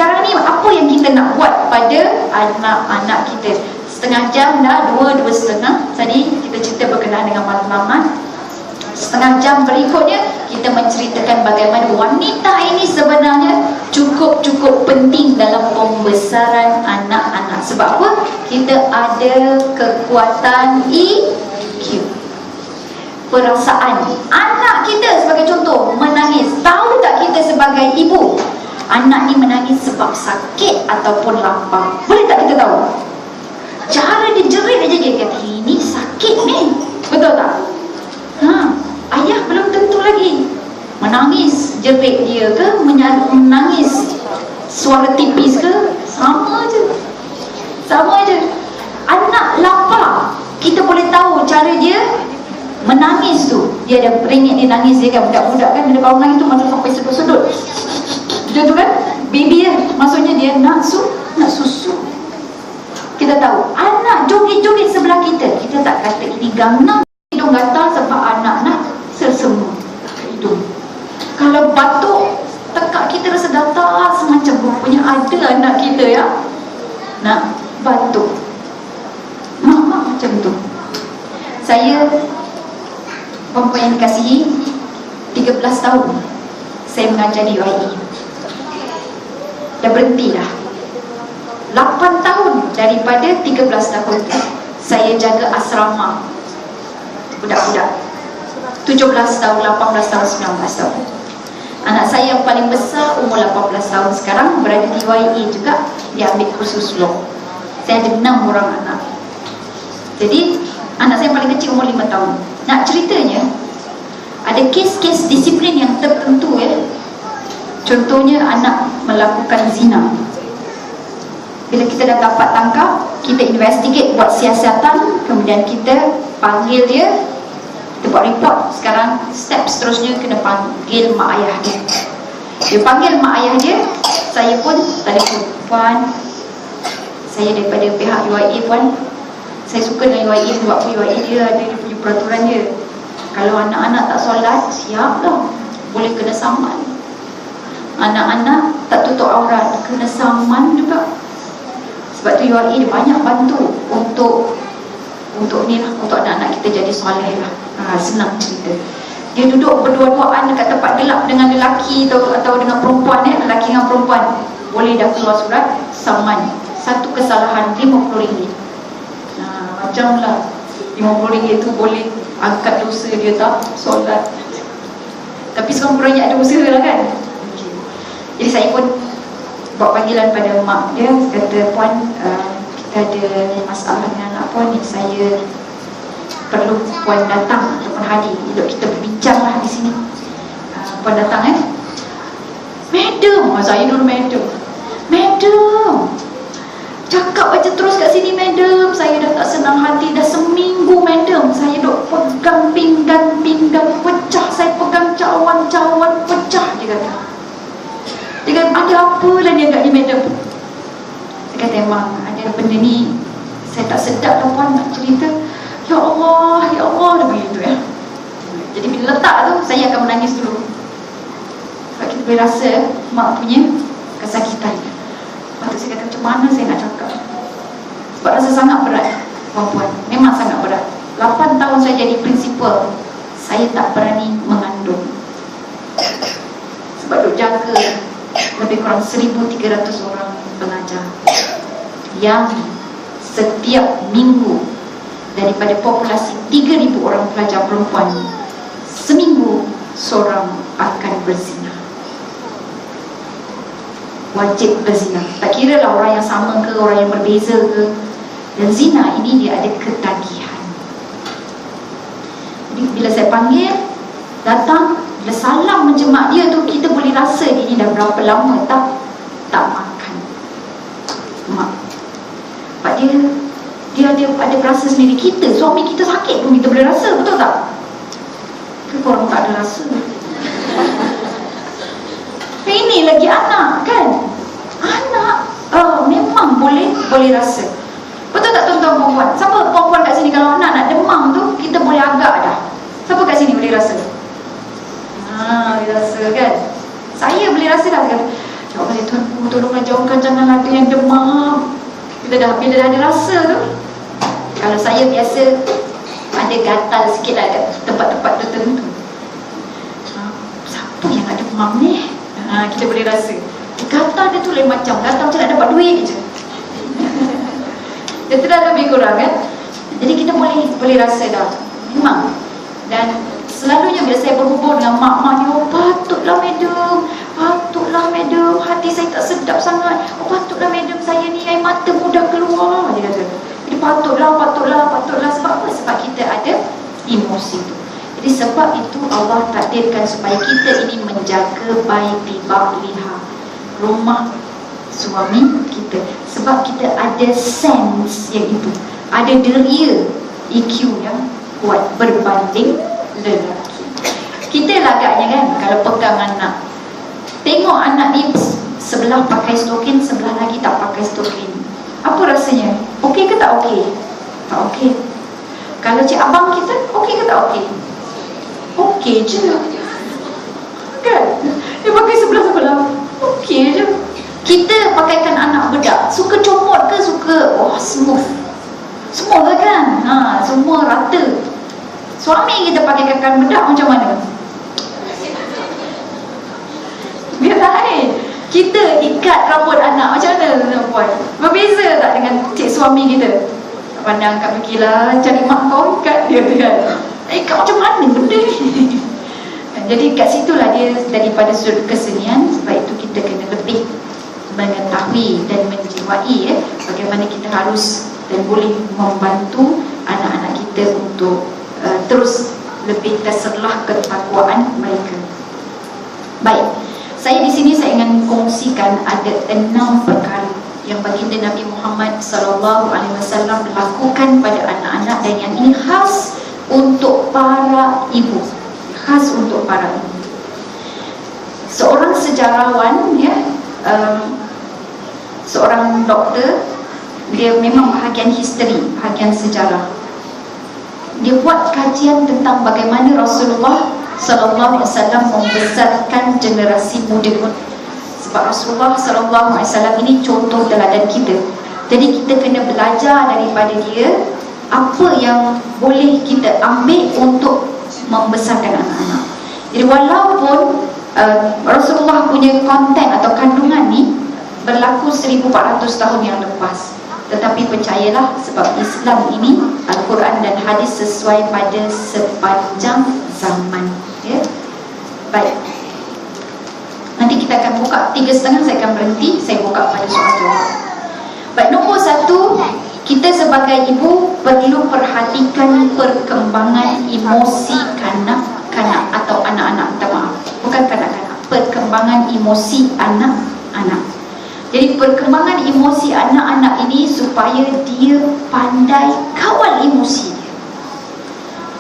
sekarang ni apa yang kita nak buat pada anak-anak kita? Setengah jam dah, dua setengah. Tadi kita cerita berkenaan dengan matlamat. Setengah jam berikutnya kita menceritakan bagaimana wanita ini sebenarnya cukup penting dalam pembesaran anak-anak. Sebab apa? Kita ada kekuatan EQ, perasaan. Anak kita sebagai contoh menangis, tahu tak kita sebagai ibu, anak ni menangis sebab sakit ataupun lapar? Boleh tak kita tahu? Cara dia jerit aja, dia kata ini sakit ni, betul tak? Ayah belum tentu lagi menangis jerit dia ke, menangis suara tipis ke, sama je. Anak lapar, kita boleh tahu cara dia menangis tu. Dia ada ringit, dia nangis. Dia kan budak-budak kan, dia kalau nangis tu masa sampai sudut dia tu kan, baby kan, maksudnya dia nak susu. Kita tahu anak joget-joget sebelah kita, kita tak kata ini gangnam, hidung gatal sebab anak-anak sersemu hidung. Kalau batuk tekak, kita rasa datar semacam rupanya ada anak kita ya nak batuk. Mak macam tu. Saya perempuan yang dikasihi, 13 tahun saya mengajar di UIE. Dah berhenti dah. 8 tahun daripada 13 tahun tu saya jaga asrama budak-budak. 17 tahun, 18 tahun, 19 tahun. Anak saya yang paling besar umur 18 tahun sekarang berada di UIE juga. Dia ambil kursus law. Saya ada 6 orang anak. Jadi anak saya yang paling kecil umur 5 tahun. Nak ceritanya, ada kes-kes disiplin yang tertentu ya. Contohnya anak melakukan zina. Bila kita dah dapat tangkap, kita investigate, buat siasatan, kemudian kita panggil dia, kita buat report. Sekarang step seterusnya kena panggil mak ayah dia. Dia panggil mak ayah dia, saya pun telefon, puan, saya daripada pihak UIA puan, saya suka dengan UIA sebab UIA dia ada dia punya peraturan dia. Kalau anak-anak tak solat, siap lah, boleh kena saman. Anak-anak tak tutup aurat, kena saman juga. Sebab tu UIA dia banyak bantu untuk ni lah, untuk anak-anak kita jadi soleh lah. Senang cerita. Dia duduk berdua-duaan dekat tempat gelap dengan lelaki atau dengan perempuan lelaki dengan perempuan, boleh dah keluar surat saman. Satu kesalahan RM50. Macam lah RM50 tu boleh angkat dosa dia tak solat. Tapi sekarang kurangnya ada usaha lah kan. Jadi saya pun buat panggilan pada mak dia, kata puan, kita ada masalah dengan anak puan ni, saya perlu puan datang ataupun hadir untuk kita berbincang lah di sini. Puan datang madam, saya dulu madam cakap aja terus kat sini madam, saya dah tak senang hati dah seminggu madam, saya duk pegang pinggan pecah, saya pegang cawan pecah. Dia kata ada apa lah dia agaknya madam. Saya kata emang ada benda ni, saya tak sedap lah puan nak cerita. Ya Allah dah begitu ya. Jadi bila letak tu, saya akan menangis dulu. Sebab kita boleh rasa mak punya kesakitan. Lepas tu saya kata macam mana saya nak cakap, sebab rasa sangat berat perempuan, memang sangat berat. 8 tahun saya jadi prinsipal, saya tak berani mengandung. Sebab duk jaga lebih kurang 1,300 orang pengajar yang setiap minggu daripada populasi 3,000 orang pelajar perempuan, seminggu seorang akan berzina. Wajib berzina, tak kira lah orang yang sama ke, orang yang berbeza ke. Dan zina ini dia ada ketagihan. Jadi bila saya panggil, datang, bila salam menjemak dia tu, kita boleh rasa dia ni dah berapa lama tak makan. Mak, sebab dia ada rasa sendiri. Kita, suami kita sakit pun kita boleh rasa, betul tak? Ke korang tak ada rasa? Ini lagi anak kan? Anak memang boleh rasa. Betul tak tuan-tuan perempuan? Siapa perempuan kat sini kalau anak nak demam tu, kita boleh agak dah. Siapa kat sini boleh rasa? Boleh rasa kan? Saya boleh rasa dah. Cakap pada Tuhan, tolonglah jauhkan, janganlah ada yang demam. Bila dah ada rasa tu, kalau saya biasa ada gatal sikit lah, ada tempat-tempat tertentu. Siapa yang ada demam ni? Kita boleh rasa gatal dia tu lain macam, gatal macam nak dapat duit je. Dia tu dah lebih kurang kan. Jadi kita boleh rasa dah memang. Dan selalunya bila saya berhubung dengan mak-mak ni, oh patutlah madam, hati saya tak sedap sangat, oh patutlah madam, saya ni air mata mudah keluar, dia kata. Jadi patutlah. Sebab apa? Sebab kita ada emosi tu. Jadi sebab itu Allah takdirkan supaya kita ini menjaga baiti ba'liha, rumah suami kita. Sebab kita ada sense yang itu, ada deria EQ yang kuat berbanding lelaki. Kita agaknya kan, kalau pegang anak, tengok anak ni sebelah pakai stokin, sebelah lagi tak pakai stokin, apa rasanya? Okey ke tak okey? Tak okey. Kalau cik abang kita, okey ke tak okey? Okey je kan? Dia pakai sebelah-sebelah, okey je. Kita pakaikan anak bedak, suka comot ke suka smooth? Smooth lah kan? Semua rata. Suami kita pakaikan bedak macam mana? Biar lain. Kita ikat rambut anak macam mana nak buat? Berbeza tak dengan cik suami kita? Pandang kat pergilah, cari mak kau ikat dia kan? Ikat macam mana benda ni? Jadi kat situlah dia daripada sudut kesenian. Sebab itu kita kena lebih mengetahui dan menjiwai bagaimana kita harus dan boleh membantu anak-anak kita untuk terus lebih terserlah ketakwaan mereka. Baik, saya di sini saya ingin kongsikan ada 6 perkara yang baginda Nabi Muhammad SAW lakukan pada anak-anak, dan yang ini khas untuk para ibu, khas untuk para ibu. Seorang sejarawan seorang doktor, dia memang bahagian history, bahagian sejarah. Dia buat kajian tentang bagaimana Rasulullah SAW membesarkan generasi muda. Sebab Rasulullah SAW ini contoh teladan kita. Jadi kita kena belajar daripada dia apa yang boleh kita ambil untuk membesarkan anak-anak. Jadi walaupun Rasulullah punya konten atau kandungan ni berlaku 1400 tahun yang lepas, tetapi percayalah, sebab Islam ini, Al-Quran dan hadis sesuai pada sepanjang zaman. Ya? Baik, nanti kita akan buka 3.30, saya akan berhenti, saya buka pada soal jawab. Baik, nombor 1, kita sebagai ibu perlu perhatikan perkembangan emosi kanak-kanak atau anak-anak, minta maaf, bukan kanak-kanak, perkembangan emosi anak-anak. Jadi perkembangan emosi anak-anak ini supaya dia pandai kawal emosi dia.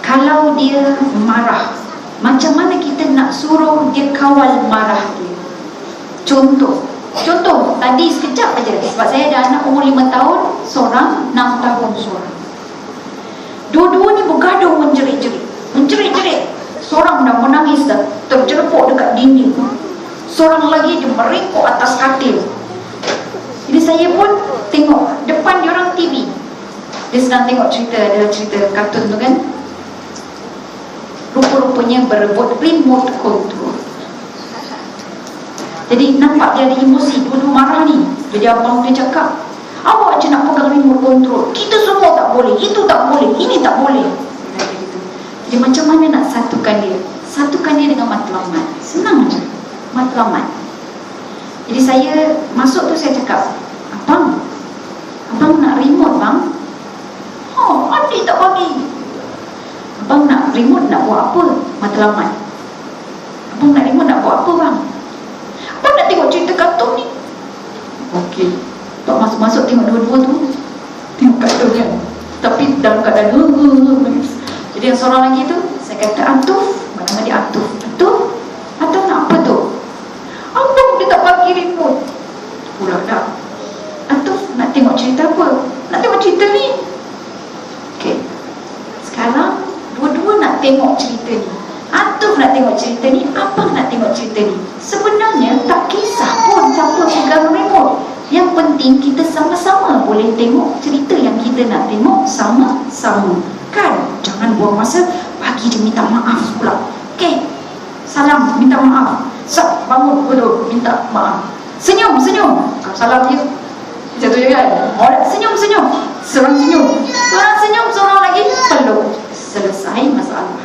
Kalau dia marah, macam mana kita nak suruh dia kawal marah dia? Contoh tadi sekejap aja, sebab saya ada anak umur 5 tahun seorang, 6 tahun seorang. Dua-dua ni bergaduh menjerit-jerit. Seorang dah menangis, dah terjerepuk dekat dinding. Seorang lagi dia meringkuk atas katil. Jadi saya pun tengok depan diorang TV, dia sedang tengok ada cerita kartun tu kan. Rupa-rupanya berebut remote control. Jadi nampak dia ada emosi, dua-dua marah ni. Jadi abang dia cakap, awak je nak pegang remote control, kita semua tak boleh, itu tak boleh, ini tak boleh. Jadi macam mana nak satukan dia? Satukan dia dengan matlamat. Senang je, matlamat. Jadi saya masuk tu, saya cakap, Abang nak remote bang? Adik tak bagi. Abang nak remote nak buat apa? Matlamat. Abang nak remote nak buat apa bang? Abang nak tengok cerita kartun ni. Okey, tak masuk-masuk tengok dua-dua tu, tengok kartun kan, tapi dalam keadaan Jadi yang seorang lagi tu, saya kata, Atuf, nama dia Atuf nak apa tu? Abang dia tak bagi remote. Pula dah, Atuf nak tengok cerita apa? Nak tengok cerita ni. Okey, sekarang dua-dua nak tengok cerita ni. Atuf nak tengok cerita ni, abang nak tengok cerita ni. Sebenarnya tak kisah pun siapa pegang remote. Yang penting kita sama-sama boleh tengok cerita yang kita nak tengok sama-sama. Kan? Jangan buang masa bagi dia minta maaf pula. Okey. Salam, minta maaf. Bangun duduk, minta maaf. Senyum. Salam dia. Macam tu je kan? Orang senyum. Seorang senyum, seorang lagi peluk. Selesai masalah.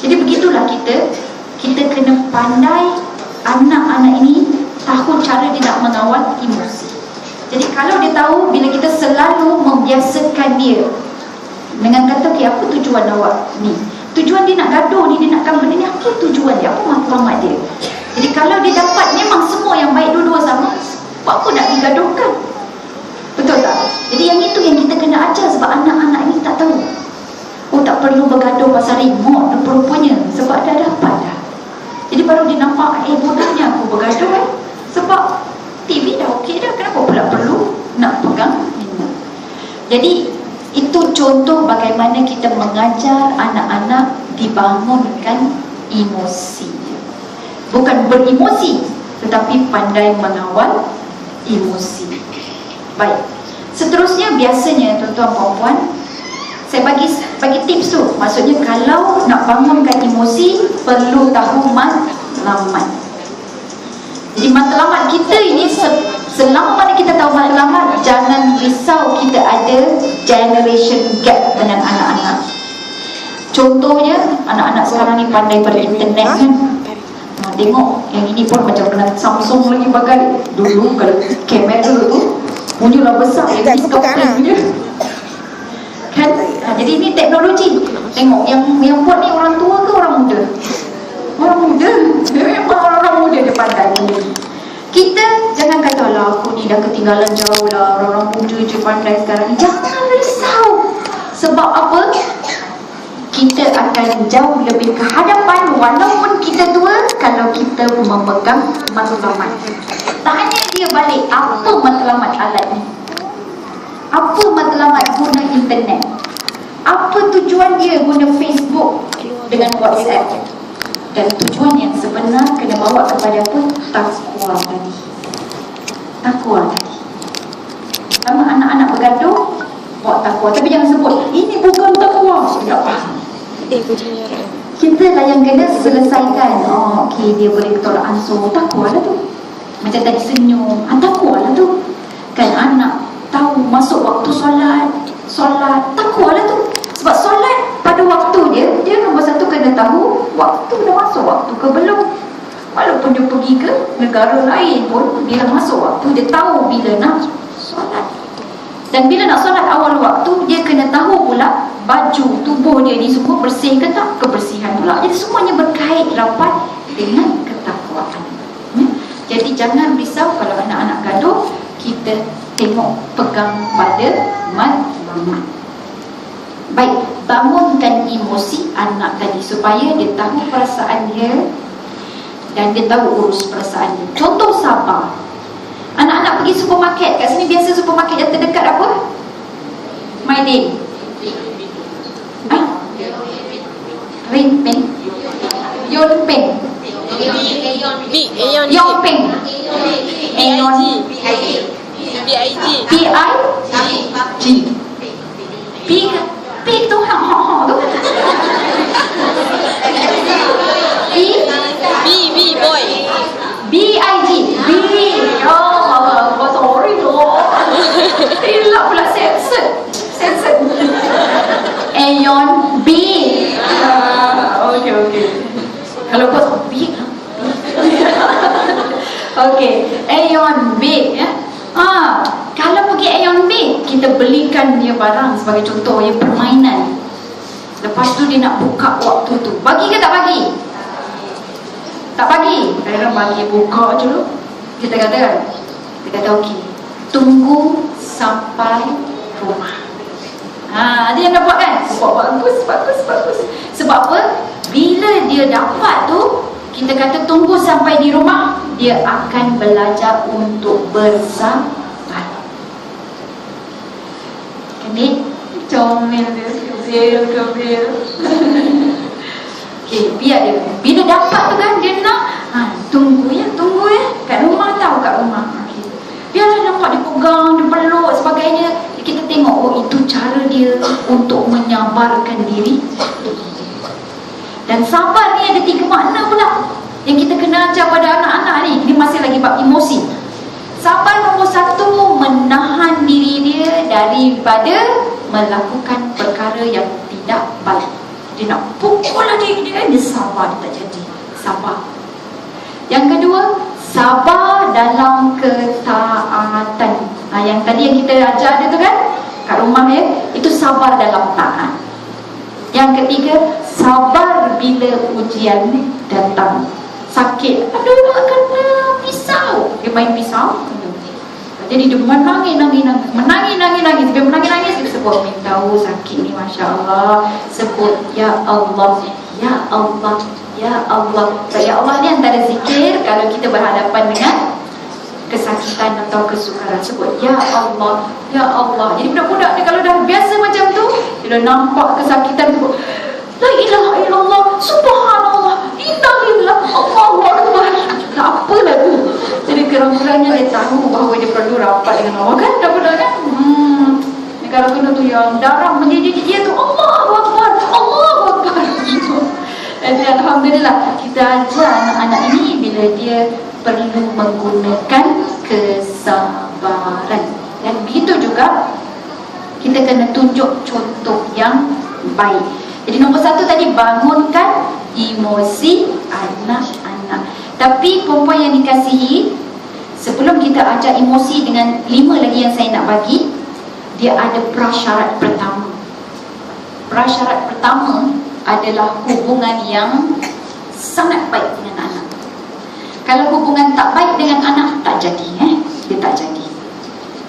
Jadi begitulah kita kena pandai anak-anak ini tahu cara dia nak mengawal emosi. Jadi kalau dia tahu, bila kita selalu membiasakan dia dengan kata, okay, apa tujuan awak ni? Tujuan dia nak gaduh ni, dia nakkan benda ni, apa tujuan dia? Apa matlamat dia? Jadi kalau dia dapat memang semua yang baik dua-dua sama, apa nak digaduhkan? Betul tak? Jadi yang itu yang kita kena ajar, sebab anak-anak ni tak tahu. Oh, tak perlu bergaduh pasal remote rupanya, sebab dah dapat dah. Jadi baru dia nampak, bodohnya aku bergaduh sebab TV dah okey dah, kenapa pula perlu nak pegang remote? Jadi itu contoh bagaimana kita mengajar anak-anak dibangunkan emosi. Bukan beremosi, tetapi pandai mengawal emosi. Baik. Seterusnya, biasanya tuan-tuan puan-puan, saya bagi tips tu. Maksudnya kalau nak bangunkan emosi, perlu tahu matlamat. Jadi matlamat kita ini, selama mana kita tahu matlamat, jangan risau kita ada generation gap dengan anak-anak. Contohnya, anak-anak sekarang ni pandai berinternet kan. Tengok yang ini pun macam kena Samsung lagi bagai. Dulu kalau kamera tu punyalah besar, yang ni punya kan. Jadi ini teknologi. Tengok yang buat ni orang tua ke orang muda? Orang muda. Memang orang muda dia pandai. Kita jangan kata lah aku ni dah ketinggalan jauh lah, orang muda je pandai sekarang ni. Jangan risau. Sebab apa? Kita akan jauh lebih ke hadapan walaupun kita tua kalau kita memegang matlamat. Tanya dia balik, apa matlamat alat ni? Apa matlamat guna internet? Apa tujuan dia guna Facebook dengan WhatsApp? Dan tujuan yang sebenar kena bawa kepada apa? Takwa tadi. Takwa tadi. Sama anak-anak bergaduh, bawa takwa. Tapi jangan sebut, ini bukan takwa. Tak faham. Kita lah yang kena selesaikan. Oh, okey, dia boleh tolak ansur. Takwa lah tu. Macam tadi senyum. Takwa lah tu. Kan anak tahu masuk waktu solat. Takwa lah tu. Sebab solat pada waktu dia nombor satu kena tahu waktu dah masuk, waktu ke belum. Walaupun dia pergi ke negara lain pun, dia dah masuk waktu, dia tahu bila nak solat. Dan bila nak solat awal waktu, dia kena tahu pula baju tubuh dia ni semua bersih ke tak, kebersihan pula. Jadi semuanya berkait rapat dengan ketakwaan. Jadi jangan risau kalau anak-anak gaduh, kita tengok pegang pada matlamat. Baik, bangunkan emosi anak tadi supaya dia tahu perasaan dia dan dia tahu urus perasaan dia. Contoh sabar. Anak-anak pergi supermarket, kat sini biasa supermarket yang terdekat apa? Maidin. Rinpeng. Yonpeng. Yonpeng. Aeon. B-I-G. P tu ha tu. B boy. B-I-G. B. Oh, sorry loh. Hilap pula sensor. Aeon B. Okay. Kalau kau B. Okay, Aeon B ya. Kalau pergi Aeon B, kita belikan dia barang sebagai contoh, yang permainan. Lepas tu dia nak buka waktu tu. Bagi ke tak bagi? Tak bagi. Kadang-kadang bagi, buka je dulu. Kita kata okey, tunggu sampai rumah. Ada yang nak buat kan? Bagus. Sebab apa? Bila dia dapat tu, kita kata tunggu sampai di rumah, dia akan belajar untuk bersabar. Kan comel dia, kebir. Okey, biar dia. Bila dapat tu kan, dia nak tunggu ya. Kat rumah tahu, kat dia untuk menyabarkan diri. Dan sabar ni ada 3 makna pula yang kita kena ajar pada anak-anak ni. Ini masih lagi bab emosi. Sabar nombor 1, menahan diri dia daripada melakukan perkara yang tidak baik. Dia nak pukul adik dia, dia sabar, dia tak jadi. Sabar. Yang kedua, sabar dalam ketaatan. Yang tadi yang kita ajar dia tu kan, kat rumah ya, itu sabar dalam taat. Yang ketiga, sabar bila ujian datang. Sakit, aduh nak kena pisau, dia main pisau. Jadi dia menangis. Dia menangis. Dia sebut, tahu sakit ni, Masya Allah. Sebut, Ya Allah, Ya Allah, Ya Allah. So, Ya Allah ni antara zikir kalau kita berhadapan dengan kesakitan atau kesukaran. Sebut, Ya Allah, Ya Allah. Jadi budak-budak ni kalau dah biasa macam tu, bila nampak kesakitan, sebut, La ilaha illallah, subhanallah, innalillah, Allahu akbar. Tak apalah tu. Jadi kurang-kurangnya dia tahu bahawa dia perlu rapat dengan Allah kan, budak-budak kan. Kalau kena tu yang darah menjadi dia tu, Allahu akbar, Allahu akbar. Jadi alhamdulillah kita ajar anak-anak ini bila dia perlu menggunakan kesabaran. Dan begitu juga kita kena tunjuk contoh yang baik. Jadi nombor 1 tadi, bangunkan emosi anak-anak. Tapi perempuan yang dikasihi, sebelum kita ajar emosi dengan 5 lagi yang saya nak bagi, dia ada prasyarat pertama. Prasyarat pertama adalah hubungan yang sangat baik dengan anak. Kalau hubungan tak baik dengan anak, tak jadi, dia tak jadi.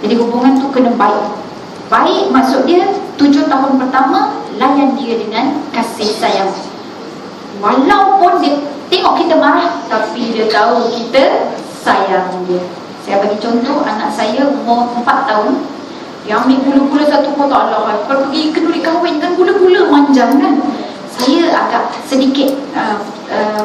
Jadi hubungan tu kena baik. Baik maksud dia 7 tahun pertama layan dia dengan kasih sayang. Walaupun dia tengok kita marah, tapi dia tahu kita sayang dia. Saya bagi contoh, anak saya umur 4 tahun, dia ambil gula-gula 1 kotak. Allah, kalau pergi kenduri kahwin kan gula-gula manjang kan. Saya agak sedikit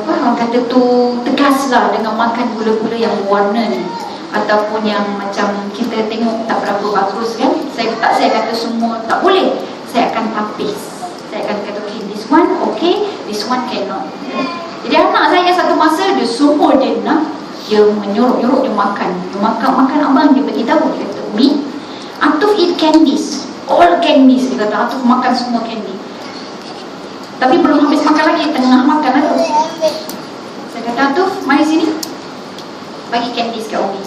orang kata tu tegaslah dengan makan gula-gula yang warna ni, ataupun yang macam kita tengok tak berapa bagus kan. Saya kata semua tak boleh. Saya akan tapis. Saya akan kata, okay, this one okay, this one cannot. Jadi anak saya satu masa dia semua dia nak, dia menyuruh-nyuruh dia makan. Dia makan abang dia bagi tahu, dia kata, Umi, Atuf eat candies, all candies. Dia kata, Atuf makan semua candy. Tapi belum habis makan lagi, tengah makan Atuf. Saya kata, Atuf, mari sini, bagi candies kat Umi.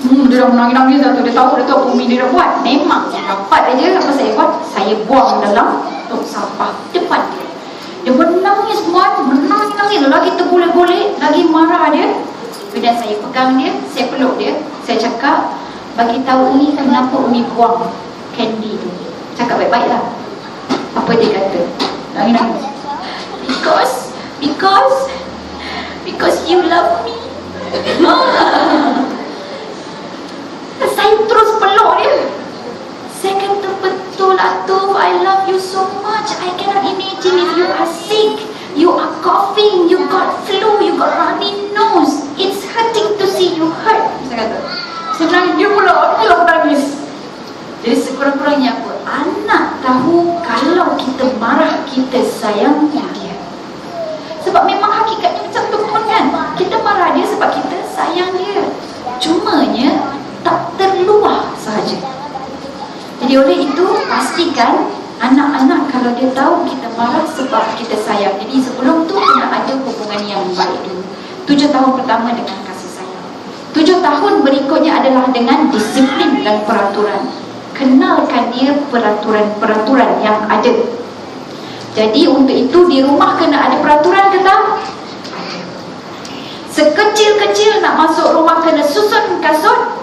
Dia dah menangis-nangis dah tu. Dia tahu apa Umi dia dah buat. Memang dapat aja apa saya buat, saya buang dalam tong sampah depan dia. Dia menangis, menangis. Lagi tergolek-golek, lagi marah dia. Kemudian saya pegang dia, saya peluk dia. Saya cakap, bagi tahu Umi kenapa Umi buang candy tu. Cakap baik-baik lah. Apa dia kata? Nangis-nangis. Because you love me. Saya terus peluk dia. Saya kata, betul Atuf, I love you so much. I cannot imagine if you are sick, you are coughing, you got flu, you got runny nose. It's hurting to see you hurt. Saya kata, saya nangis, dia pula nangis. Jadi sekurang-kurangnya apa? Anak tahu kalau kita marah, kita sayang dia. Sebab memang hakikatnya macam tu pun kan. Kita marah dia sebab kita sayang dia. Cumanya tak terluah sahaja. Jadi oleh itu, pastikan anak-anak kalau dia tahu kita marah sebab kita sayang. Jadi sebelum tu kena ada hubungan yang baik dulu. 7 tahun pertama dengan kasih sayang. 7 tahun berikutnya adalah dengan disiplin dan peraturan. Kenalkan dia peraturan-peraturan yang ada. Jadi untuk itu di rumah kena ada peraturan ke tak? Sekecil-kecil nak masuk rumah kena susun kasut.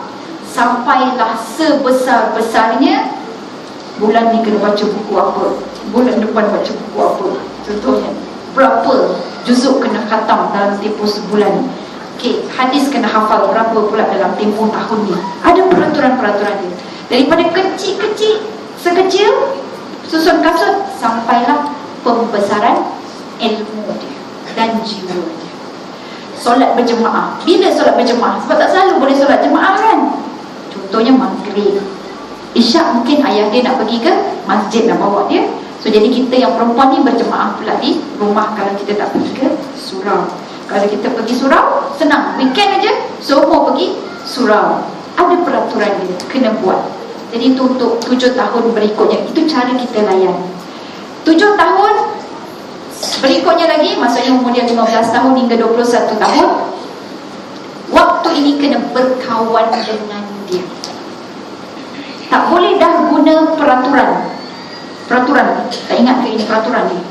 Sampailah sebesar-besarnya, bulan ni kena baca buku apa, bulan depan baca buku apa. Contohnya, berapa juzuk kena khatam dalam tempoh sebulan. Okey, hadis kena hafal berapa pula dalam tempoh tahun ni. Ada peraturan-peraturan dia. Daripada kecil-kecil, sekecil susun kasut, sampailah pembesaran ilmu dia dan jiwa dia. Solat berjemaah. Bila solat berjemaah? Sebab tak selalu boleh solat jemaah kan. Contohnya maghrib. Isyak mungkin ayah dia nak pergi ke masjid, nak bawa dia. So jadi kita yang perempuan ni berjemaah pula di rumah kalau kita tak pergi ke surau. Kalau kita pergi surau, senang, weekend aja semua pergi surau. Ada peraturan dia, kena buat. Jadi itu untuk 7 tahun berikutnya. Itu cara kita layan. 7 tahun berikutnya lagi, maksudnya umur dia 15 tahun hingga 21 tahun, waktu ini kena berkawan dengan dia. Tak boleh dah guna peraturan. Tak ingat ke ini peraturan ni?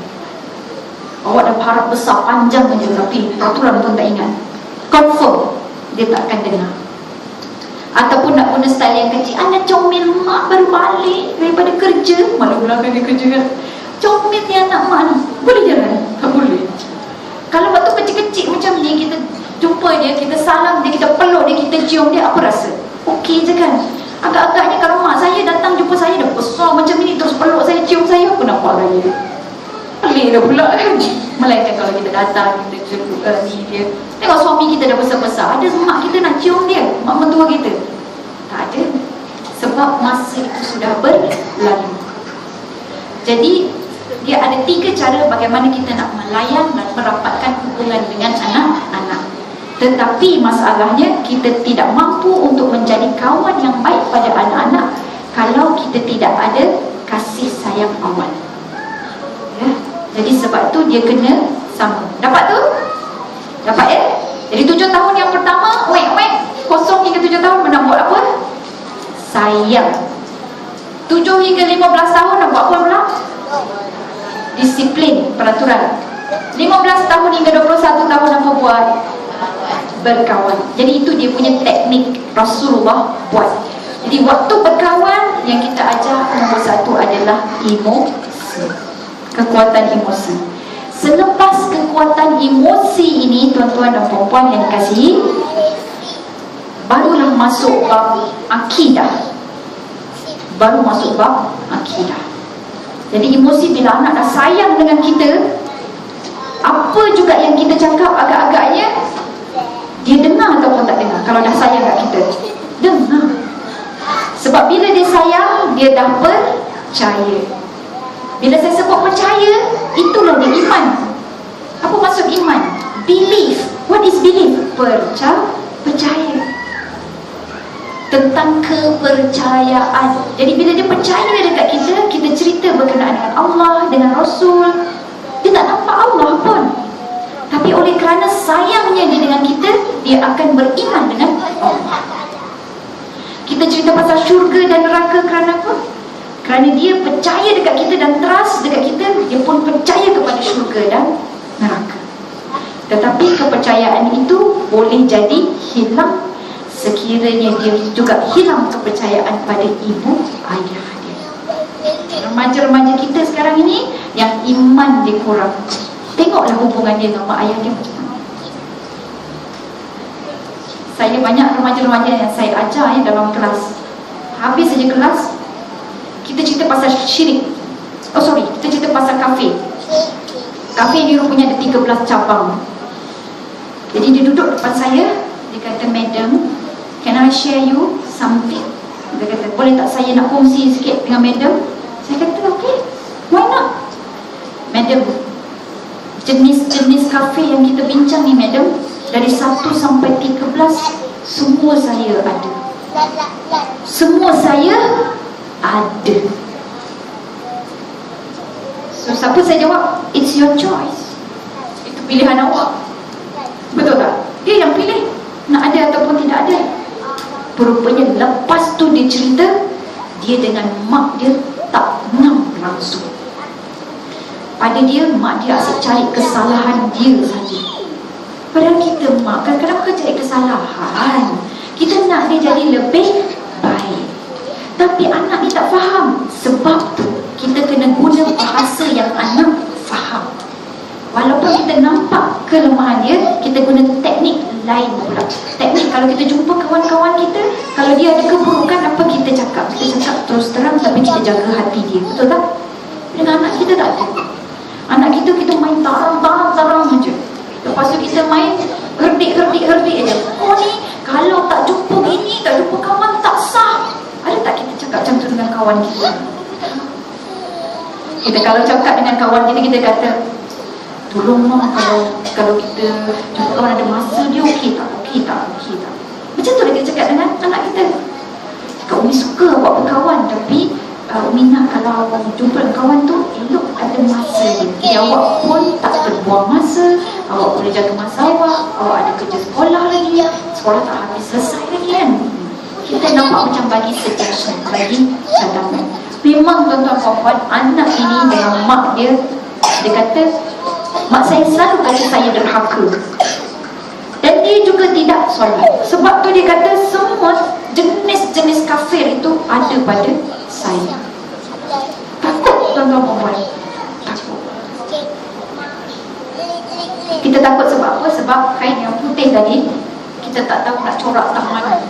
Awak dah harap besar panjang saja, tapi peraturan pun tak ingat. Confirm dia tak akan dengar. Ataupun nak guna style yang kecil, anak comel mak baru balik daripada kerja, malam belakang dia kerja kan, comel ni anak mak ni, boleh jalan? Tak boleh. Kalau waktu kecil-kecil macam ni, kita jumpa dia, kita salam dia, kita peluk dia, kita cium dia, apa rasa? Okey je kan? Agak-agaknya kalau mak saya datang jumpa saya dah besar macam ni, terus peluk saya, cium saya, apa nampak raya? Pelik dah pula kan? Melainkan kalau kita datang, kita cium ni dia, tengok suami kita dah besar-besar, ada mak kita nak cium dia, mak mentua kita? Tak ada. Sebab masa itu sudah berlalu. Jadi dia ada 3 cara bagaimana kita nak melayan dan merapatkan hubungan dengan anak-anak. Tetapi masalahnya, kita tidak mampu untuk menjadi kawan yang baik pada anak-anak kalau kita tidak ada kasih sayang awal. Ya? Jadi sebab tu dia kena sama. Dapat tu? Dapat ya? Jadi 7 tahun yang pertama, kosong hingga 7 tahun nak buat apa? Sayang. 7 hingga 15 tahun nak buat apa pula? Disiplin, peraturan. 15 tahun hingga 21 tahun apa buat? Berkawan. Jadi itu dia punya teknik Rasulullah buat. Jadi waktu berkawan, yang kita ajar nombor 1 adalah emosi. Kekuatan emosi. Selepas kekuatan emosi ini, tuan-tuan dan puan-puan yang dikasihi, barulah masuk bab akidah. Baru masuk bab akidah. Jadi emosi, bila anak dah sayang dengan kita, apa juga yang kita cakap agak-agaknya dia dengar ataupun tak dengar. Kalau dah sayang kat kita, dengar. Sebab bila dia sayang, dia dah percaya. Bila saya sebut percaya, itulah dia iman. Apa maksud iman? Belief. What is belief? Percaya. Tentang kepercayaan. Jadi bila dia percaya dekat kita, kita cerita berkenaan dengan Allah, dengan Rasul, dia tak nampak Allah pun, tapi oleh kerana sayangnya dia dengan kita, dia akan beriman dengan Allah. Kita cerita pasal syurga dan neraka kerana apa? Kerana dia percaya dekat kita dan trust dekat kita, dia pun percaya kepada syurga dan neraka. Tetapi kepercayaan itu boleh jadi hilang sekiranya dia juga hilang kepercayaan pada ibu ayah dia. Remaja-remaja kita sekarang ini yang iman dia kurang, tengoklah hubungan dia dengan mak ayah dia macam mana. Saya banyak remaja-remaja yang saya ajar dalam kelas, habis saja kelas, kita cerita pasal syirik. Kita cerita pasal kafe. Kafe ni rupanya ada 13 cabang. Jadi dia duduk depan saya, dia kata, "Madam, can I share you something?" Dia kata, "Boleh tak saya nak kongsi sikit dengan madam?" Saya kata, "Okay, why not?" "Madam, jenis-jenis kafe yang kita bincang ni madam, dari 1 sampai 13, semua saya ada. Semua saya ada." So siapa saya jawab? "It's your choice. Itu pilihan awak." Betul tak? Dia yang pilih nak ada ataupun tidak ada. Rupanya lepas tu dia cerita, dia dengan mak dia tak ngam langsung. Pada dia, mak dia asyik cari kesalahan dia saja. Padahal kita mak kadang-kadang bukan cari kesalahan, kita nak dia jadi lebih baik. Tapi anak ni tak faham. Sebab tu kita kena guna bahasa yang anak faham. Walaupun kita nampak kelemahan dia, kita guna teknik lain pula. Teknik kalau kita jumpa kawan-kawan kita, kalau dia ada keburukan, apa kita cakap? Kita cakap terus terang, tapi kita jaga hati dia. Betul tak? Dengan anak kita tak ada. Anak kita main tarang saja. Lepas tu kita main herdik aja. "Oh ni, kalau tak jumpa gini, tak jumpa kawan, tak sah." Ada tak kita cakap macam tu dengan kawan kita. Kita kalau cakap dengan kawan kita, kita kata, tolong mak, kalau kita jumpa kawan ada masa dia okey tak? Macam tu kita cakap dengan anak kita. Kak Umi suka buat berkawan, tapi Umi nak kalau jumpa dengan kawan tu elok ada masa dia. Jadi awak pun tak terbuang masa, awak boleh jaga masa awak ada kerja sekolah lagi, sekolah tak habis selesai lagi kan. Kita nampak macam bagi suggestion, bagi cadangan. Memang tuan-tuan puan-puan, anak ini dengan mak dia kata, mak saya selalu kata saya derhaka. Dan dia juga tidak solat. Sebab tu dia kata semua jenis-jenis kafir itu ada pada saya. Takut tuan-tuan puan-puan. Takut. Kita takut sebab apa? Sebab kain yang putih tadi, kita tak tahu nak corak tak mana.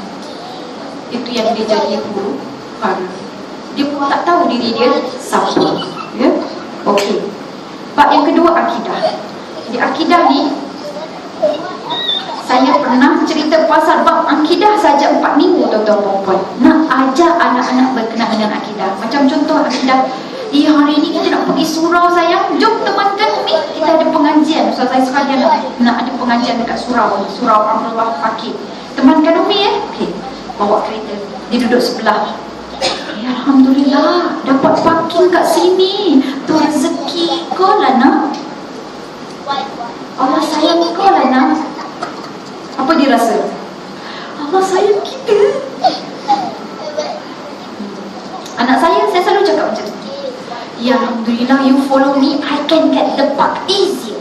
Itu yang dia jadi huru hara. Dia pun tak tahu diri dia siapa. Ya? Okey. Bab yang kedua, akidah. Jadi akidah ni, saya pernah cerita pasal bab akidah saja 4 minggu tuan-tuan puan-puan. Nak ajar anak-anak berkenaan dengan akidah. Macam contoh akidah, hari ni kita nak pergi surau sayang, jom temankan Umi, kita ada pengajian. Ustaz saya sekalian nak ada pengajian dekat surau Abdullah Fakir. Temankan Umi okey. Bawa kereta, dia duduk sebelah. Alhamdulillah, dapat parking kat sini. Tu rezeki kau lah nak. Allah sayang kau lah nak. Apa dia rasa? Allah sayang kita. Anak saya selalu cakap macam tu. Ya Alhamdulillah, you follow me, I can get the park easier.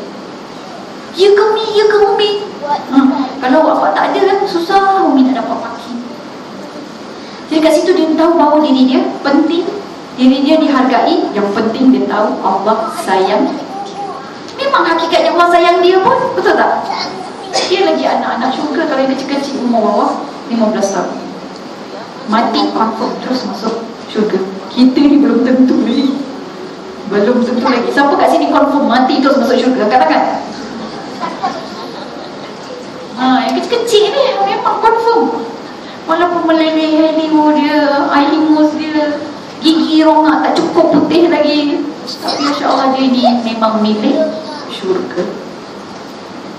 You ke Umi. Kalau awak tak ada, susah Umi nak dapat parking. Jadi kat situ dia tahu bahawa diri dia penting, diri dia dihargai. Yang penting dia tahu Allah sayang. Memang hakikatnya Allah sayang dia pun, betul tak? Dia lagi anak-anak syurga kalau yang kecil-kecil umur bawah 15 tahun. Mati confirm terus masuk syurga. Kita ni belum tentu lagi. Siapa kat sini confirm mati terus masuk syurga? Katakan. Yang kecil-kecil ni memang confirm. Walaupun meleleh liur dia, air hingus dia, gigi rongak tak cukup putih lagi, tapi insya-Allah dia ni memang milik syurga.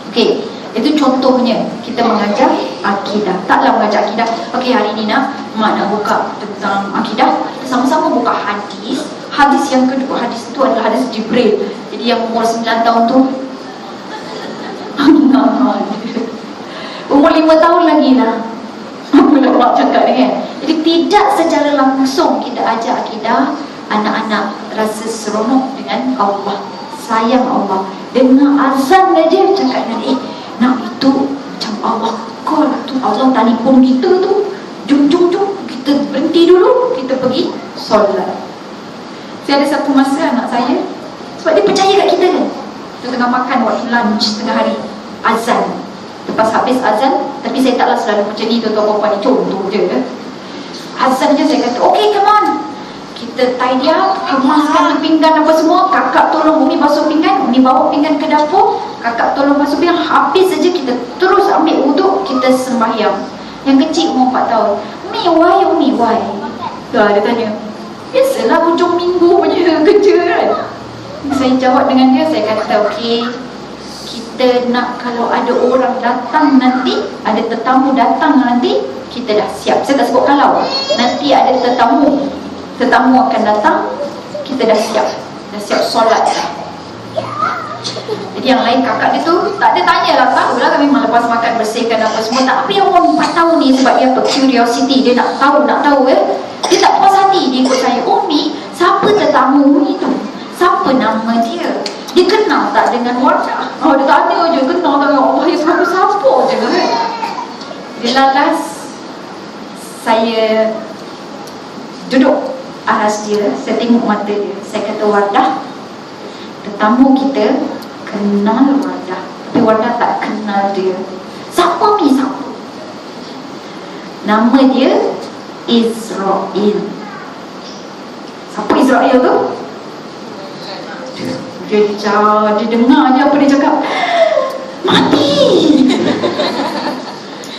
Okey, itu contohnya kita mengajar akidah. Taklah mengajar akidah. Okey, hari ni mak nak buka tentang akidah. Kita sama-sama buka hadis. Hadis yang kedua, hadis itu adalah hadis Jibril. Jadi yang umur 9 tahun tu umur 5 tahun lagi lah. Apa nak mak cakap ni kan? Jadi tidak secara langsung kita ajar akidah, anak-anak rasa seronok dengan Allah, sayang Allah. Dengar azan aja cakap dengan nak itu macam Allah call tu, Allah telefon kita tu, jom kita berhenti dulu, kita pergi solat. Saya ada satu masa anak saya, sebab dia percaya kat kita kan, kita tengah makan waktu lunch tengah hari, azan. Lepas habis azan, tapi saya taklah selalu macam ni tuan-tuan puan-puan, ni contoh je. Azan je saya kata, okay come on, kita tidy up, kemaskan pinggan apa semua. Kakak tolong Umi basuh pinggan, Umi bawa pinggan ke dapur, kakak tolong basuh pinggan. Habis saja kita terus ambil wuduk, kita sembahyang. Yang kecil umur 4 tahun, Umi why? Dia tanya, biasalah hujung minggu punya kerja kan. Saya jawab dengan dia, saya kata okay, kita nak kalau ada orang datang nanti, ada tetamu datang nanti, kita dah siap. Saya tak sebut kalau, nanti ada tetamu akan datang, kita dah siap solat. Jadi yang lain kakak dia tu tak ada tanya lah, tahulah kami memang lepas makan bersihkan apa semua tak. Tapi yang orang 4 tahun ni sebab dia apa, curiosity, dia nak tahu dia tak puas hati, dia ikut saya. Umi, siapa tetamu Umi tu? Siapa nama dia? Dia kenal tak dengan warna? Dia tanya je, kenal tak dengan Allah, yang siapa je kan. Dia lalas, saya duduk aras dia, saya tengok mata dia, saya kata, Wardah, tetamu kita kenal Wardah, tapi Wardah tak kenal dia. Siapa ni? Siapa? Nama dia Israel. Siapa Israel tu? Dia dengar je apa dia cakap, mati.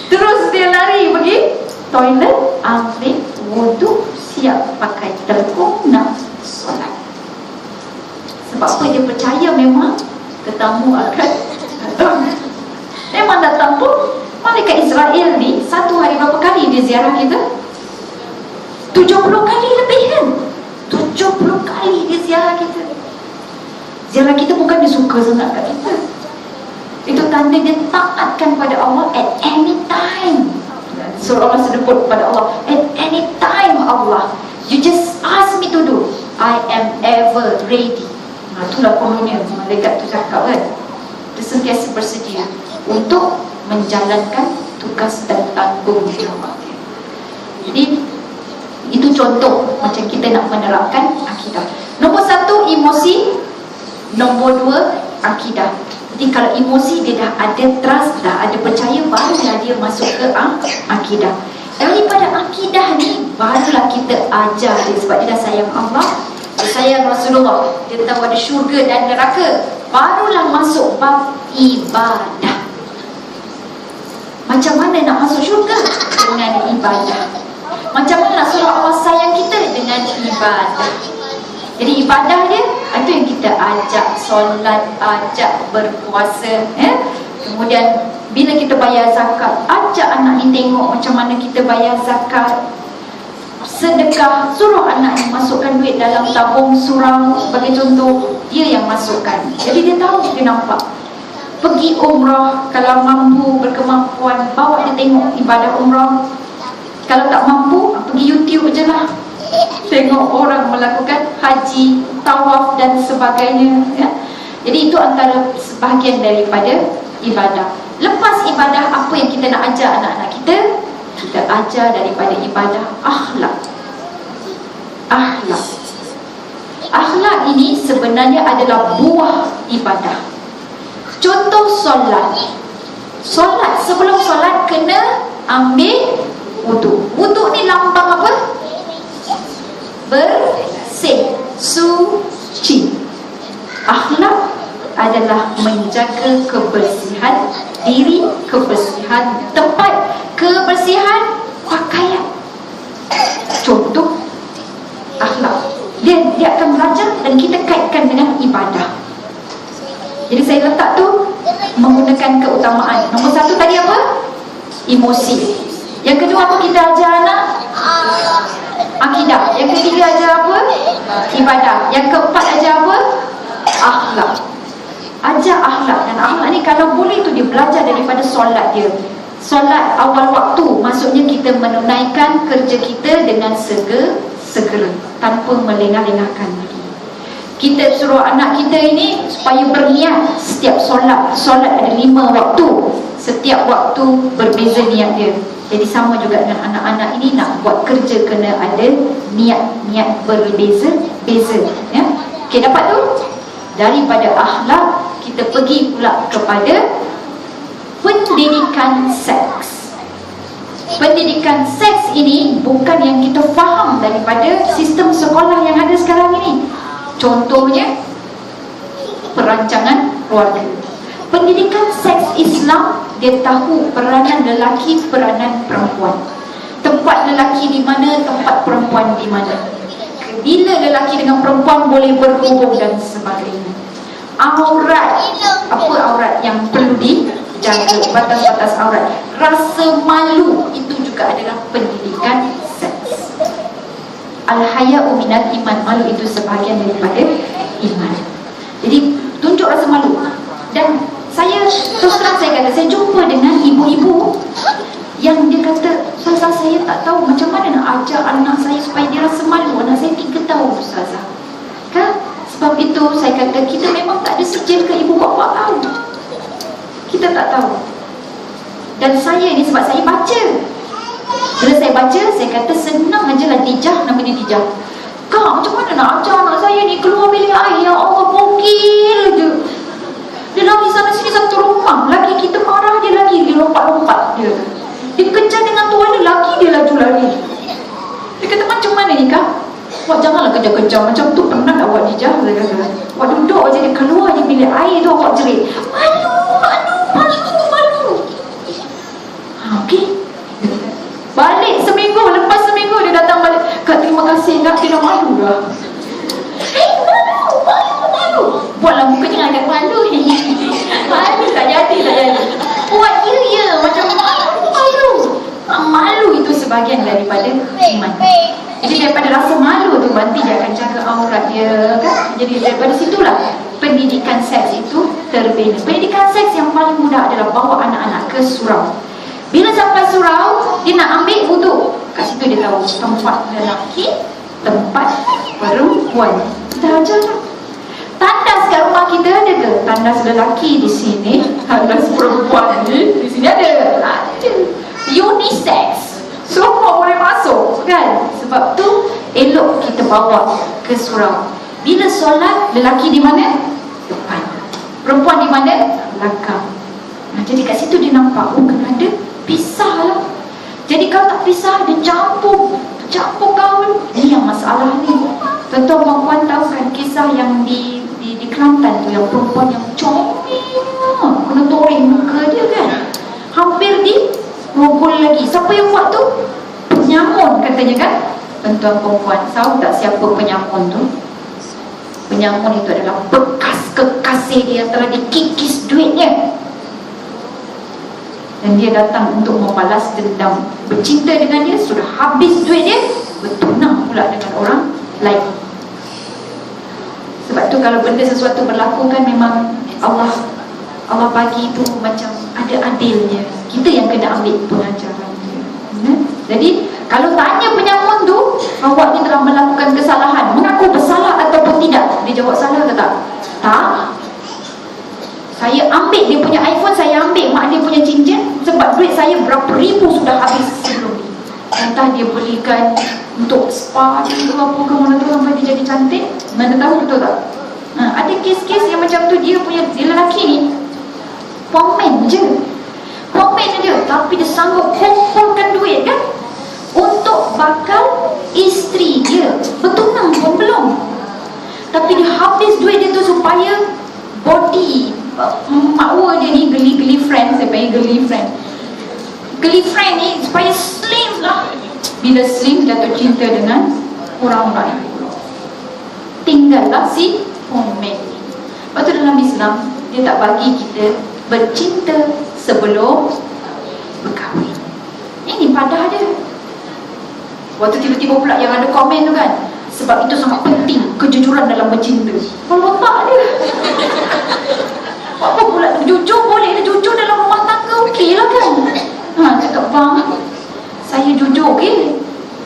Terus dia lari pergi toilet, ambil wuduk, siap pakai tetamu akan datang. Memang datang pun. Malaikat Israel ni satu hari berapa kali dia ziarah kita? 70 kali lebih kan? 70 kali dia ziarah kita. Ziarah kita bukan dia suka sangat kat kita. Itu tanda dia taatkan pada Allah at any time. Surah Allah sebut pada Allah, at any time Allah, you just ask me to do, I am ever ready. Itulah kononnya malaikat tu cakap kan. Dia sentiasa bersedia untuk menjalankan tugas dan tanggungjawab. Jadi itu contoh macam kita nak menerapkan akidah. Nombor 1 emosi, nombor 2 akidah. Jadi kalau emosi dia dah ada trust, dah ada percaya, barulah dia masuk ke akidah. Daripada akidah ni barulah kita ajar dia, sebab dia dah sayang Allah, dia sayang Rasulullah, dia tahu ada syurga dan neraka, barulah masuk bab ibadah. Macam mana nak masuk syurga? Dengan ibadah. Macam mana nak suruh Allah sayang kita? Dengan ibadah. Jadi ibadah dia, itu yang kita ajak solat, ajak berpuasa, Kemudian bila kita bayar zakat, ajak anak ni tengok macam mana kita bayar zakat. Sedekah, suruh anak ni masukkan duit dalam tabung surau sebagai contoh, dia yang masukkan. Jadi dia tahu, dia nampak. Pergi umrah, kalau mampu, berkemampuan, bawa dia tengok ibadah umrah. Kalau tak mampu, pergi YouTube je lah, tengok orang melakukan haji, tawaf dan sebagainya, ya. Jadi itu antara sebahagian daripada ibadah. Lepas ibadah, apa yang kita nak ajar anak-anak kita? Kita ajar daripada ibadah akhlak. Akhlak. Akhlak ini sebenarnya adalah buah ibadah. Contoh solat. Solat, sebelum solat kena ambil wuduk. Wuduk ni lambang apa? Bersih, suci. Akhlak adalah menjaga kebersihan diri, kebersihan tempat, kebersihan pakaian. Contoh akhlak. Dia akan belajar dan kita kaitkan dengan ibadah. Jadi saya letak tu menggunakan keutamaan. Nombor 1 tadi apa? Emosi. Yang kedua apa kita ajar anak? Akidah. Yang ketiga ajar apa? Ibadah. Yang keempat ajar apa? Akhlak. Ajar akhlak. Dan akhlak ni kalau boleh tu dia belajar daripada solat dia. Solat awal waktu, maksudnya kita menunaikan kerja kita dengan segera tanpa melengah-lengahkan lagi. Kita suruh anak kita ini supaya berniat setiap solat. Solat ada 5 waktu. Setiap waktu berbeza niat dia. Jadi sama juga dengan anak-anak ini, nak buat kerja kena ada niat berbeza-beza, ya. Okey, dapat tu? Daripada akhlak kita pergi pula kepada pendidikan seks. Pendidikan seks ini bukan yang kita faham daripada sistem sekolah yang ada sekarang ini. Contohnya perancangan keluarga. Pendidikan seks Islam, dia tahu peranan lelaki, peranan perempuan. Tempat lelaki di mana, tempat perempuan di mana. Bila lelaki dengan perempuan boleh berhubung dan sebagainya. Aurat, apa aurat yang perlu dijaga, batas-batas aurat. Rasa malu, itu juga adalah pendidikan seks. Al-haya'u minal iman, malu itu sebahagian daripada iman. Jadi tunjuk rasa malu. Dan saya terus terang saya kata, saya jumpa dengan ibu-ibu yang dia kata, Ustazah, saya tak tahu macam mana nak ajar anak saya supaya dia rasa malu. Anak saya 3 tahun Ustazah, kan? Sebab itu saya kata, kita memang tak ada sijil ke ibu bapa tahu. Kita tak tahu. Dan saya ni sebab saya baca. Bila saya baca, saya kata senang aje lah Dijah, nama dia Dijah. Kak, macam mana nak ajar anak saya ni keluar bilik air? Ya Allah, bokil je. Dia lari sana sini satu rumah. Laki kita marah, dia lari, dia lompat-lompat dia. Dia kejar dengan tuan dia, laki dia laju lari. Dia kata, macam mana ni Kak? Wah, janganlah kejar-kejar macam tu. Pernah tak buat Dijah? Saya kata, wah, duduk aja, dia keluar je bilik air tu, awak jerit. Malu. Okey. Balik seminggu, lepas seminggu dia datang balik. Kak, terima kasih Kak, dia dah malu dah. Malu. Buatlah muka jangan agak malu. sebahagian daripada iman. Jadi daripada rasa malu tu, nanti dia akan jaga aurat dia kan. Jadi daripada situlah pendidikan seks itu terbina. Pendidikan seks yang paling mudah adalah bawa anak-anak ke surau. Bila sampai surau, dia nak ambil wuduk. Kat situ dia tahu tempat lelaki, tempat perempuan. Kita ajarlah. Tandas kat rumah kita ada ke? Tandas lelaki di sini, tandas perempuan di sini ada. Ada. Unisex. Semua boleh masuk kan? Sebab tu elok kita bawa ke surau. Bila solat, lelaki di mana? Depan. Perempuan di mana? Belakang. Nah, jadi kat situ dia nampak, oh kena ada pisah lah. Jadi kalau tak pisah, dia campur gaul. Ini yang masalah ni. Tuan-tuan puan tahu kan kisah yang di Kelantan tu, yang perempuan yang comel, kena toring muka dia kan, hampir di rogol lagi. Siapa yang buat tu? Penyamun katanya kan. Tuan-tuan perempuan tahu tak siapa penyamun tu? Penyamun itu adalah bekas kekasih dia yang telah dikikis duitnya, dan dia datang untuk membalas dendam. Bercinta dengan dia, sudah habis duit dia, bertunang pula dengan orang lain. Sebab tu kalau benda sesuatu berlaku kan, memang Allah bagi tu macam ada adilnya. Kita yang kena ambil pengajaran dia. Jadi kalau tanya penyamun tu, awak ni telah melakukan kesalahan, mengaku bersalah ataupun tidak? Dia jawab salah ke tak? Tak. Saya ambil dia punya iPhone, saya ambil mak dia punya cincin, sebab duit saya berapa ribu sudah habis sebelum ni. Entah dia belikan untuk spa ke apa ke, mana tu sampai dia jadi cantik. Mana tahu, betul tak? Ada kes-kes yang macam tu. Dia lelaki ni pomen je, tapi dia sanggup kumpulkan duit kan untuk bakal isteri dia. Bertunang pun belum, tapi dia habis duit dia tu supaya body makwa dia ni, geli friend, saya panggil geli friend ni, supaya slim lah. Bila slim, jatuh cinta dengan orang lain, tinggallah si pomen ni. Lepas tu dalam Islam, dia tak bagi kita bercinta sebelum berkahwin. Ini padah dia. Waktu tiba-tiba pula yang ada komen tu kan, sebab itu sangat penting kejujuran dalam bercinta. Kalau tak dia apa pula, jujur boleh, jujur dalam rumah tangga okey lah kan. Cakap bang, saya jujur okey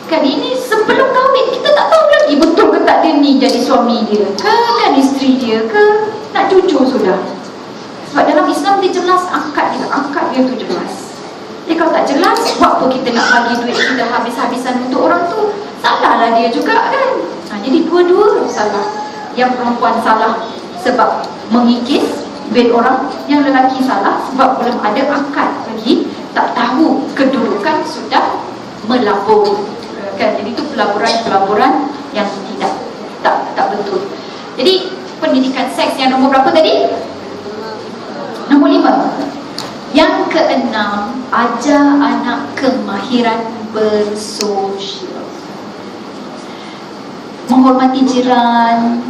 kan. Ini sebelum kahwin kita tak tahu lagi betul ke tak dia ni jadi suami dia ke, kan isteri dia ke. Nak jujur sudah. Sebab dalam Islam dia jelas, angkat dia tu jelas. Jadi kalau tak jelas, buat apa kita nak bagi duit kita habis-habisan untuk orang tu? Salahlah dia juga kan. Jadi dua-dua salah. Yang perempuan salah sebab mengikis duit orang, yang lelaki salah sebab belum ada akad lagi, tak tahu kedudukan, sudah melabur kan. Jadi itu pelaburan yang tak betul. Jadi pendidikan seks yang nombor berapa tadi? Nombor 5. Yang keenam, ajar anak kemahiran bersosial, menghormati jiran,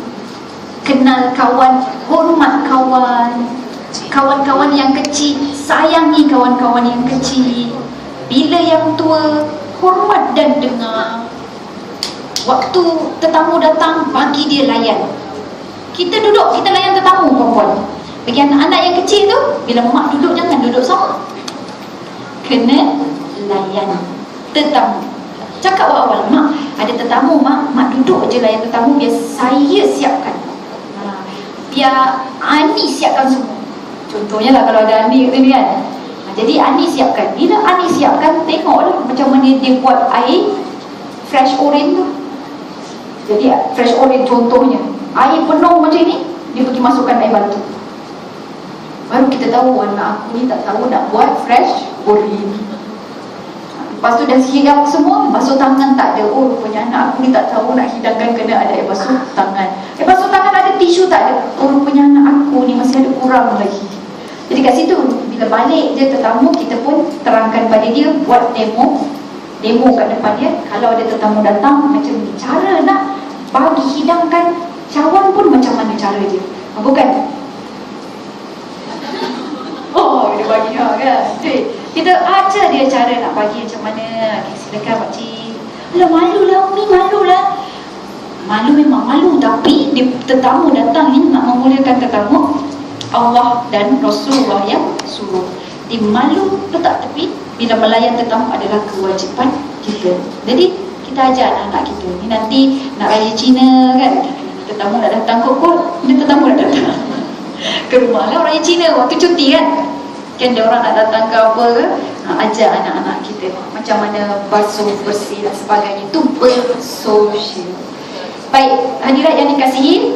kenal kawan, hormat kawan-kawan yang kecil, sayangi kawan-kawan yang kecil. Bila yang tua, hormat dan dengar. Waktu tetamu datang, bagi dia layan. Kita duduk, kita layan tetamu perempuan. Bagi anak-anak yang kecil tu, bila mak duduk, jangan duduk sama, kena layan tetamu. Cakap awal-awal, mak ada tetamu, mak duduk je layan tetamu, biar saya siapkan, biar Ani siapkan semua. Contohnya lah kalau ada Ani kat sini kan. Jadi Ani siapkan. Bila Ani siapkan, tengoklah macam mana dia buat air fresh orange tu. Jadi fresh orange contohnya, air penuh macam ni, dia pergi masukkan air batu. Baru kita tahu anak aku ni tak tahu nak buat fresh orange. Lepas tu dah hidang semua, basuh tangan tak ada. Oh, rupanya anak aku ni tak tahu nak hidangkan, kena ada air basuh tangan. Basuh tangan ada, tisu tak ada. Oh, rupanya anak aku ni masih ada kurang lagi. Jadi kat situ, bila balik dia tetamu, kita pun terangkan pada dia, buat demo kat depan dia. Kalau ada tetamu datang, macam ni cara nak bagi hidangkan cawan pun, macam mana cara dia. Bukan? Oh, dia bagi kan. Kita ajar dia cara nak bagi macam mana. Okay, silakan pakcik. Alah, malu lah Umi, malu lah. Malu memang malu, tapi dia tetamu datang ni nak memuliakan tetamu, Allah dan Rasulullah yang suruh. Dia malu letak tepi. Bila melayan tetamu adalah kewajipan kita. Jadi kita ajar anak-anak kita. Ni nanti nak raya Cina kan, tetamu nak datang kot. Dia tetamu nak datang ke rumah lah, raya Cina waktu cuti kan. Kan dia orang nak datang ke apa ke, ajar anak-anak kita macam mana basuh, bersih dan sebagainya. Itu bersosial. Baik, hadirat yang dikasihi,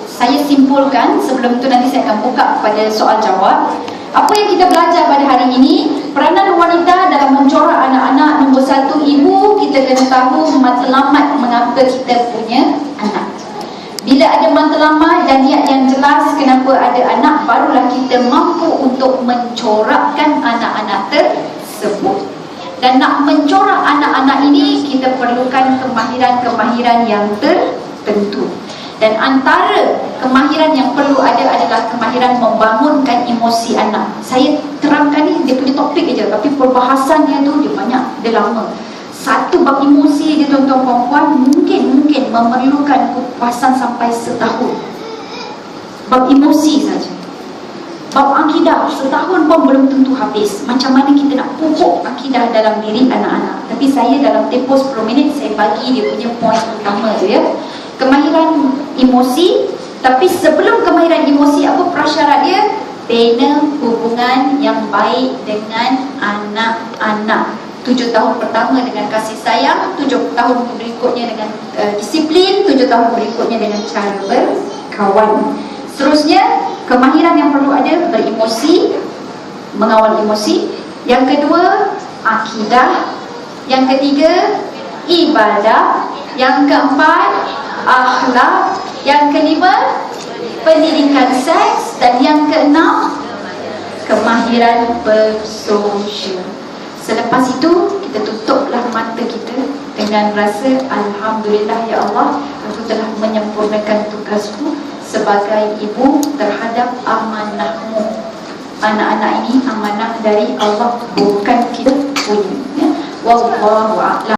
saya simpulkan sebelum tu nanti saya akan buka pada soal jawab. Apa yang kita belajar pada hari ini, peranan wanita dalam mencorak anak-anak. Nombor satu, ibu kita kena tahu matlamat mengapa kita punya anak. Bila ada matlamat dan niat yang jelas kenapa ada anak, barulah kita mampu untuk mencorakkan anak-anak tersebut. Dan nak mencorak anak-anak ini, kita perlukan kemahiran-kemahiran yang tertentu. Dan antara kemahiran yang perlu ada adalah kemahiran membangunkan emosi anak. Saya terangkan ni, dia punya topik aja, tapi perbahasannya tu dia banyak, dia lama. Satu bab emosi dia, tuan-tuan puan-puan, mungkin memerlukan kupasan sampai setahun. Bab emosi saja. Bab akidah setahun pun belum tentu habis. Macam mana kita nak pupuk akidah dalam diri anak-anak. Tapi saya dalam tempoh 10 minit saya bagi dia punya poin utama je ya. Kemahiran emosi. Tapi sebelum kemahiran emosi, apa prasyarat dia? Bina hubungan yang baik dengan anak-anak. 7 tahun pertama dengan kasih sayang, 7 tahun berikutnya dengan disiplin, 7 tahun berikutnya dengan cara berkawan. Seterusnya, kemahiran yang perlu ada beremosi, mengawal emosi. Yang kedua, akidah. Yang ketiga, ibadah. Yang keempat, akhlak. Yang kelima, pendidikan seks. Dan yang keenam, kemahiran bersosial. Selepas itu, kita tutuplah mata kita dengan rasa Alhamdulillah ya Allah, aku telah menyempurnakan tugasku sebagai ibu terhadap amanahmu. Anak-anak ini amanah dari Allah, bukan kita punya. Wallahu a'lam.